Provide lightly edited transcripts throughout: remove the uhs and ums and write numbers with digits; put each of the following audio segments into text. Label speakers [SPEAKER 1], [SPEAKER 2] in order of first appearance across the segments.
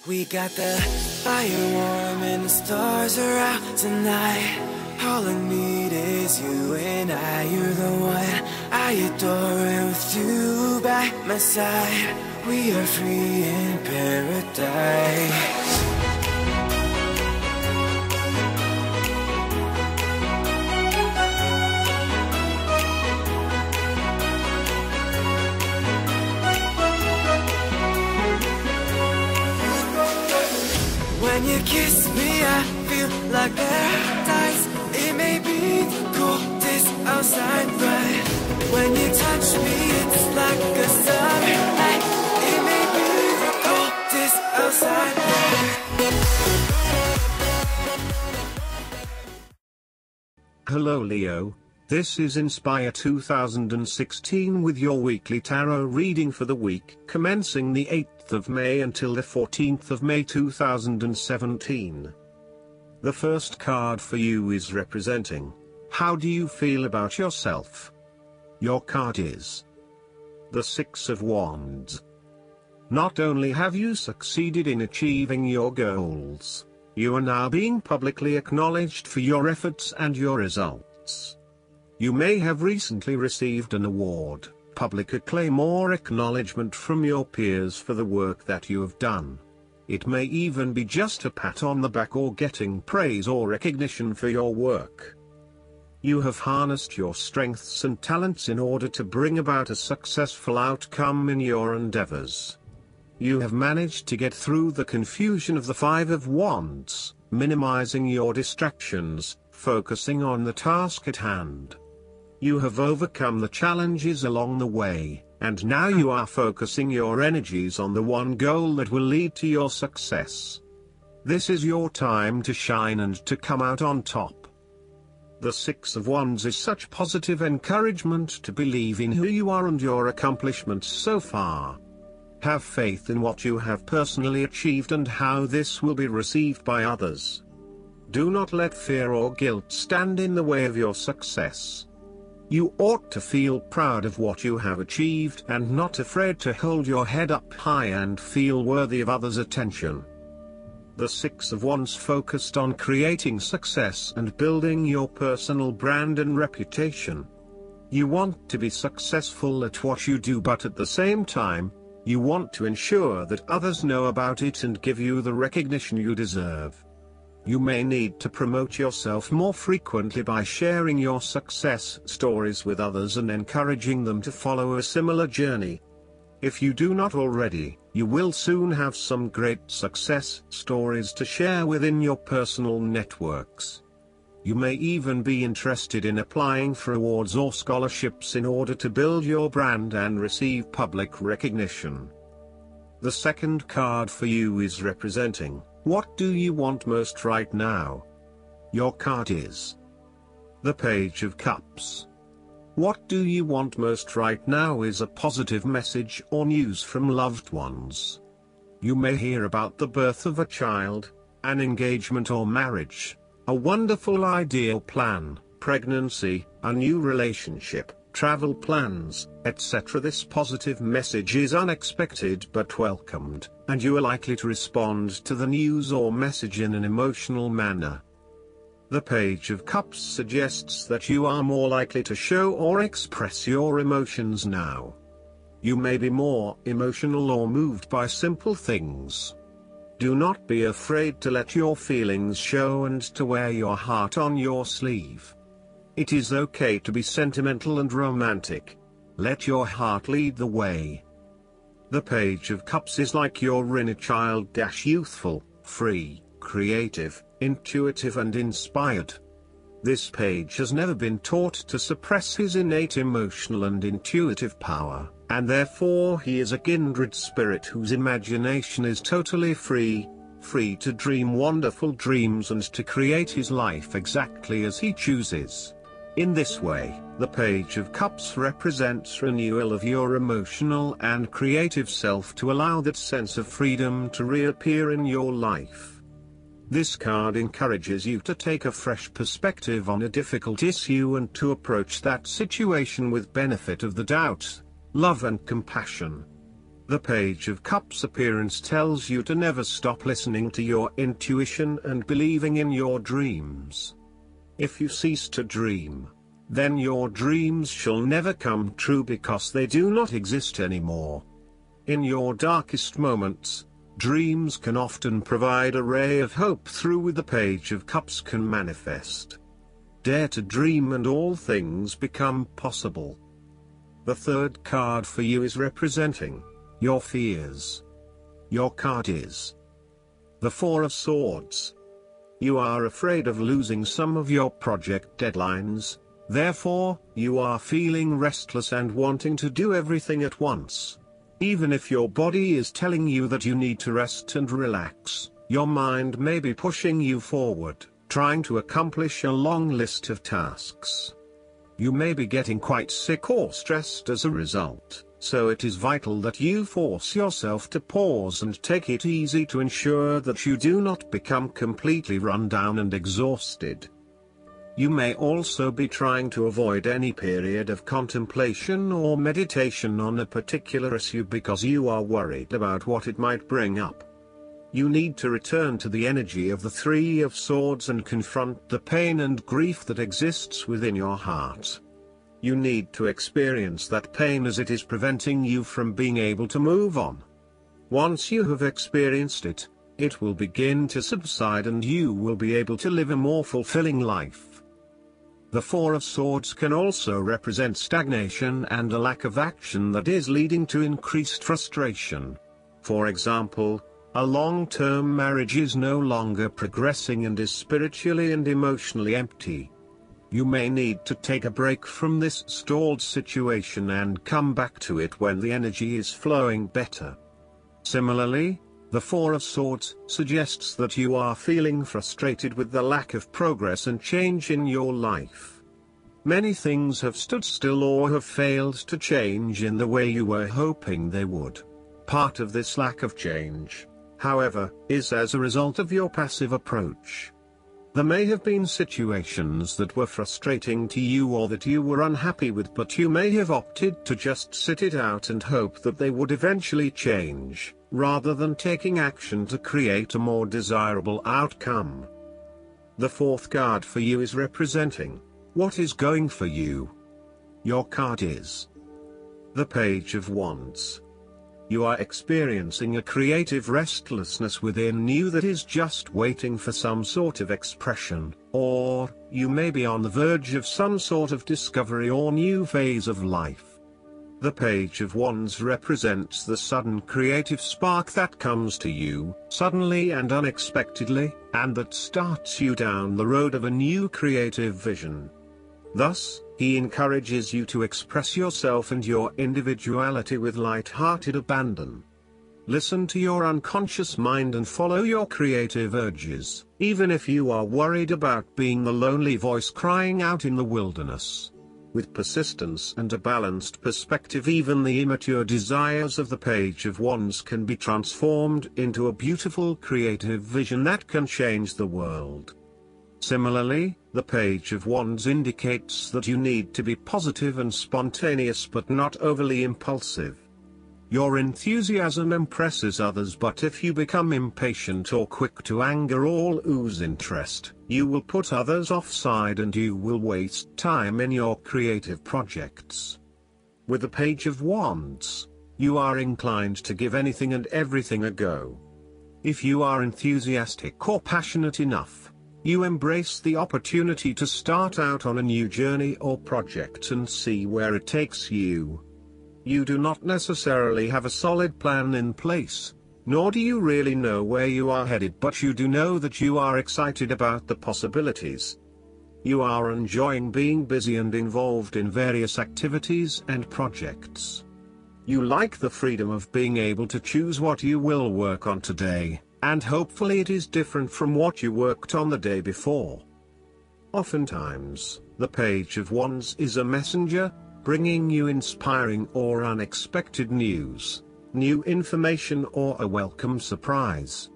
[SPEAKER 1] We got the fire warm and the stars are out tonight. All I need is you and I. You're the one I adore, and with you by my side, we are free in paradise. When you kiss me, I feel like paradise. It may be the coldest outside, but when you touch me, it's like a summer night. It may be the coldest outside,
[SPEAKER 2] Hello Leo, this is Inspire 2016 with your weekly tarot reading for the week commencing the 8th of May until the 14th of May 2017. The first card for you is representing, how do you feel about yourself? Your card is the Six of Wands. Not only have you succeeded in achieving your goals, you are now being publicly acknowledged for your efforts and your results. You may have recently received an award, public acclaim or acknowledgement from your peers for the work that you have done. It may even be just a pat on the back or getting praise or recognition for your work. You have harnessed your strengths and talents in order to bring about a successful outcome in your endeavors. You have managed to get through the confusion of the Five of Wands, minimizing your distractions, focusing on the task at hand. You have overcome the challenges along the way, and now you are focusing your energies on the one goal that will lead to your success. This is your time to shine and to come out on top. The Six of Wands is such positive encouragement to believe in who you are and your accomplishments so far. Have faith in what you have personally achieved and how this will be received by others. Do not let fear or guilt stand in the way of your success. You ought to feel proud of what you have achieved and not afraid to hold your head up high and feel worthy of others' attention. The Six of Wands focused on creating success and building your personal brand and reputation. You want to be successful at what you do, but at the same time, you want to ensure that others know about it and give you the recognition you deserve. You may need to promote yourself more frequently by sharing your success stories with others and encouraging them to follow a similar journey. If you do not already, you will soon have some great success stories to share within your personal networks. You may even be interested in applying for awards or scholarships in order to build your brand and receive public recognition. The second card for you is representing, what do you want most right now? Your card is the Page of Cups. What do you want most right now is a positive message or news from loved ones. You may hear about the birth of a child, an engagement or marriage, a wonderful ideal plan, pregnancy, a new relationship, travel plans, etc. This positive message is unexpected but welcomed, and you are likely to respond to the news or message in an emotional manner. The Page of Cups suggests that you are more likely to show or express your emotions now. You may be more emotional or moved by simple things. Do not be afraid to let your feelings show and to wear your heart on your sleeve. It is okay to be sentimental and romantic. Let your heart lead the way. The Page of Cups is like your inner child, youthful, free, creative, intuitive and inspired. This page has never been taught to suppress his innate emotional and intuitive power, and therefore he is a kindred spirit whose imagination is totally free to dream wonderful dreams and to create his life exactly as he chooses. In this way, the Page of Cups represents renewal of your emotional and creative self to allow that sense of freedom to reappear in your life. This card encourages you to take a fresh perspective on a difficult issue and to approach that situation with benefit of the doubt, love and compassion. The Page of Cups appearance tells you to never stop listening to your intuition and believing in your dreams. If you cease to dream, then your dreams shall never come true because they do not exist anymore. In your darkest moments, dreams can often provide a ray of hope through the Page of Cups can manifest. Dare to dream and all things become possible. The third card for you is representing your fears. Your card is the Four of Swords. You are afraid of losing some of your project deadlines, therefore, you are feeling restless and wanting to do everything at once. Even if your body is telling you that you need to rest and relax, your mind may be pushing you forward, trying to accomplish a long list of tasks. You may be getting quite sick or stressed as a result, so it is vital that you force yourself to pause and take it easy to ensure that you do not become completely run down and exhausted. You may also be trying to avoid any period of contemplation or meditation on a particular issue because you are worried about what it might bring up. You need to return to the energy of the Three of Swords and confront the pain and grief that exists within your heart. You need to experience that pain as it is preventing you from being able to move on. Once you have experienced it, it will begin to subside and you will be able to live a more fulfilling life. The Four of Swords can also represent stagnation and a lack of action that is leading to increased frustration. For example, a long-term marriage is no longer progressing and is spiritually and emotionally empty. You may need to take a break from this stalled situation and come back to it when the energy is flowing better. Similarly, the Four of Swords suggests that you are feeling frustrated with the lack of progress and change in your life. Many things have stood still or have failed to change in the way you were hoping they would. Part of this lack of change, however, is as a result of your passive approach. There may have been situations that were frustrating to you or that you were unhappy with, but you may have opted to just sit it out and hope that they would eventually change, rather than taking action to create a more desirable outcome. The fourth card for you is representing what is going for you. Your card is the Page of Wands. You are experiencing a creative restlessness within you that is just waiting for some sort of expression, or you may be on the verge of some sort of discovery or new phase of life. The Page of Wands represents the sudden creative spark that comes to you, suddenly and unexpectedly, and that starts you down the road of a new creative vision. Thus, he encourages you to express yourself and your individuality with light-hearted abandon. Listen to your unconscious mind and follow your creative urges, even if you are worried about being the lonely voice crying out in the wilderness. With persistence and a balanced perspective, even the immature desires of the Page of Wands can be transformed into a beautiful creative vision that can change the world. Similarly, the Page of Wands indicates that you need to be positive and spontaneous but not overly impulsive. Your enthusiasm impresses others, but if you become impatient or quick to anger or lose interest, you will put others offside and you will waste time in your creative projects. With the Page of Wands, you are inclined to give anything and everything a go. If you are enthusiastic or passionate enough, you embrace the opportunity to start out on a new journey or project and see where it takes you. You do not necessarily have a solid plan in place, nor do you really know where you are headed, but you do know that you are excited about the possibilities. You are enjoying being busy and involved in various activities and projects. You like the freedom of being able to choose what you will work on today, and hopefully it is different from what you worked on the day before. Oftentimes, the Page of Wands is a messenger, bringing you inspiring or unexpected news, new information or a welcome surprise.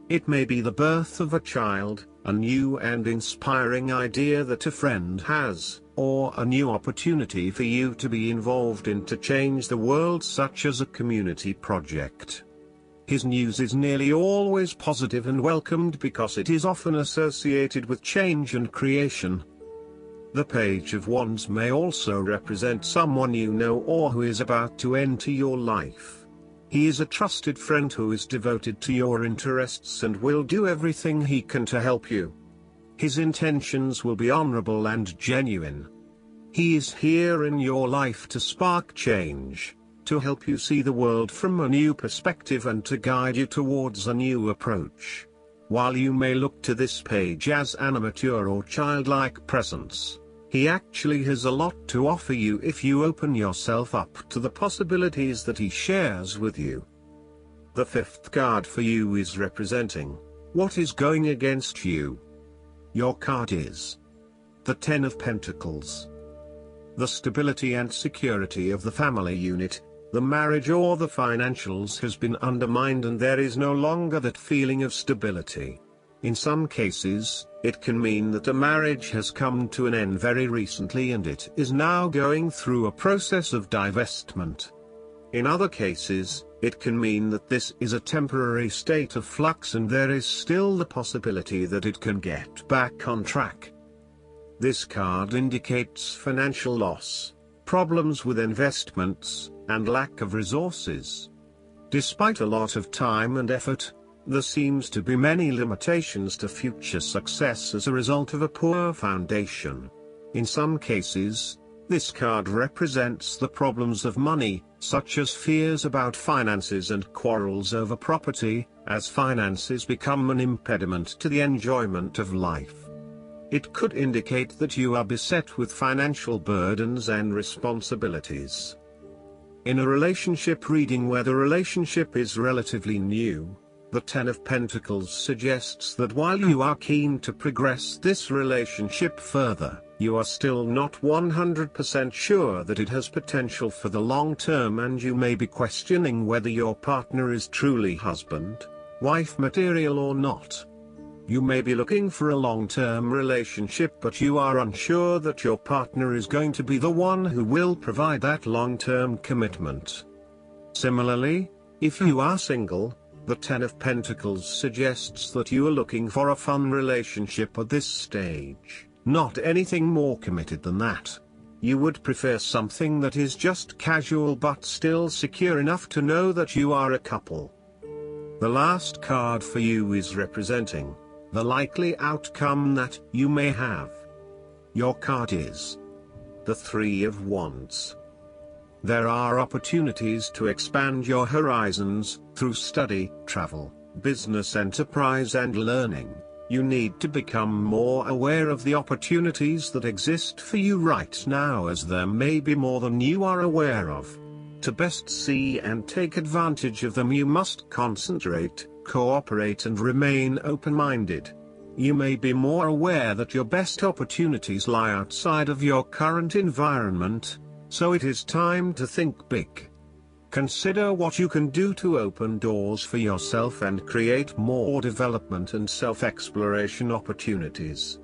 [SPEAKER 2] It may be the birth of a child, a new and inspiring idea that a friend has, or a new opportunity for you to be involved in to change the world, such as a community project. His news is nearly always positive and welcomed because it is often associated with change and creation. The Page of Wands may also represent someone you know or who is about to enter your life. He is a trusted friend who is devoted to your interests and will do everything he can to help you. His intentions will be honorable and genuine. He is here in your life to spark change, to help you see the world from a new perspective and to guide you towards a new approach. While you may look to this page as an immature or childlike presence, he actually has a lot to offer you if you open yourself up to the possibilities that he shares with you. The fifth card for you is representing what is going against you. Your card is the Ten of Pentacles. The stability and security of the family unit, the marriage or the financials has been undermined and there is no longer that feeling of stability. In some cases, it can mean that a marriage has come to an end very recently and it is now going through a process of divestment. In other cases, it can mean that this is a temporary state of flux and there is still the possibility that it can get back on track. This card indicates financial loss, problems with investments, and lack of resources. Despite a lot of time and effort, there seems to be many limitations to future success as a result of a poor foundation. In some cases, this card represents the problems of money, such as fears about finances and quarrels over property, as finances become an impediment to the enjoyment of life. It could indicate that you are beset with financial burdens and responsibilities. In a relationship reading where the relationship is relatively new, the Ten of Pentacles suggests that while you are keen to progress this relationship further, you are still not 100% sure that it has potential for the long term and you may be questioning whether your partner is truly husband, wife material or not. You may be looking for a long-term relationship but you are unsure that your partner is going to be the one who will provide that long-term commitment. Similarly, if you are single, the Ten of Pentacles suggests that you are looking for a fun relationship at this stage, not anything more committed than that. You would prefer something that is just casual but still secure enough to know that you are a couple. The last card for you is representing the likely outcome that you may have. Your card is the Three of Wands. There are opportunities to expand your horizons through study, travel, business enterprise and learning. You need to become more aware of the opportunities that exist for you right now, as there may be more than you are aware of. To best see and take advantage of them, you must concentrate, cooperate and remain open-minded. You may be more aware that your best opportunities lie outside of your current environment, so it is time to think big. Consider what you can do to open doors for yourself and create more development and self-exploration opportunities.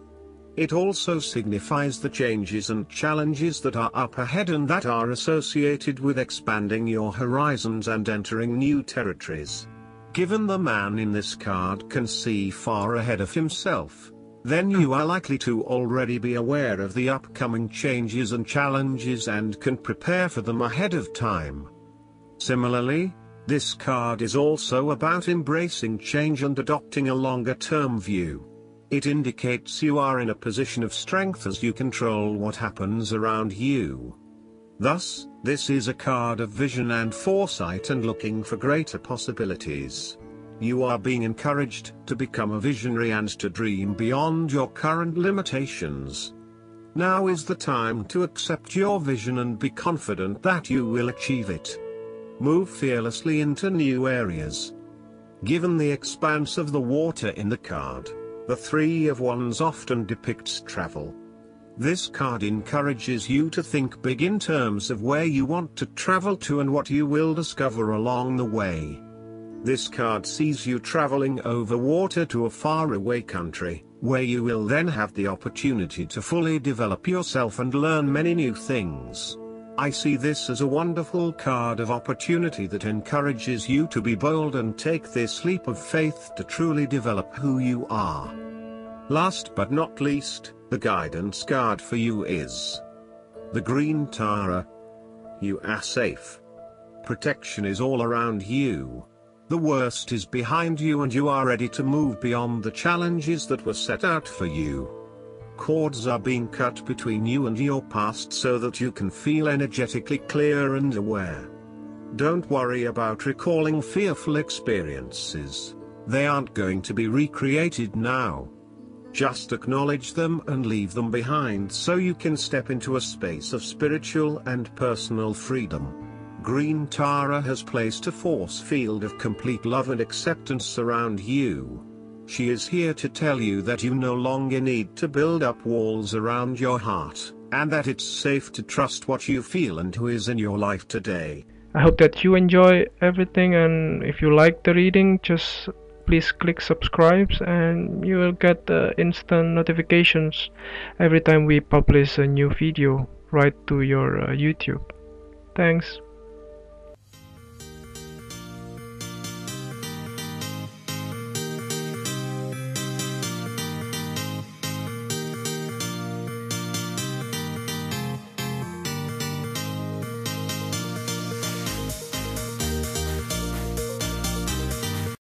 [SPEAKER 2] It also signifies the changes and challenges that are up ahead and that are associated with expanding your horizons and entering new territories. Given the man in this card can see far ahead of himself, then you are likely to already be aware of the upcoming changes and challenges and can prepare for them ahead of time. Similarly, this card is also about embracing change and adopting a longer-term view. It indicates you are in a position of strength as you control what happens around you. Thus, this is a card of vision and foresight and looking for greater possibilities. You are being encouraged to become a visionary and to dream beyond your current limitations. Now is the time to accept your vision and be confident that you will achieve it. Move fearlessly into new areas. Given the expanse of the water in the card, the Three of Wands often depicts travel. This card encourages you to think big in terms of where you want to travel to and what you will discover along the way. This card sees you traveling over water to a faraway country, where you will then have the opportunity to fully develop yourself and learn many new things. I see this as a wonderful card of opportunity that encourages you to be bold and take this leap of faith to truly develop who you are. Last but not least, the guidance card for you is the Green Tara. You are safe. Protection is all around you. The worst is behind you and you are ready to move beyond the challenges that were set out for you. Cords are being cut between you and your past so that you can feel energetically clear and aware. Don't worry about recalling fearful experiences. They aren't going to be recreated now. Just acknowledge them and leave them behind so you can step into a space of spiritual and personal freedom. Green Tara has placed a force field of complete love and acceptance around you. She is here to tell you that you no longer need to build up walls around your heart, and that it's safe to trust what you feel and who is in your life today.
[SPEAKER 3] I hope that you enjoy everything, and if you like the reading, just please click subscribe and you will get instant notifications every time we publish a new video right to your YouTube. Thanks.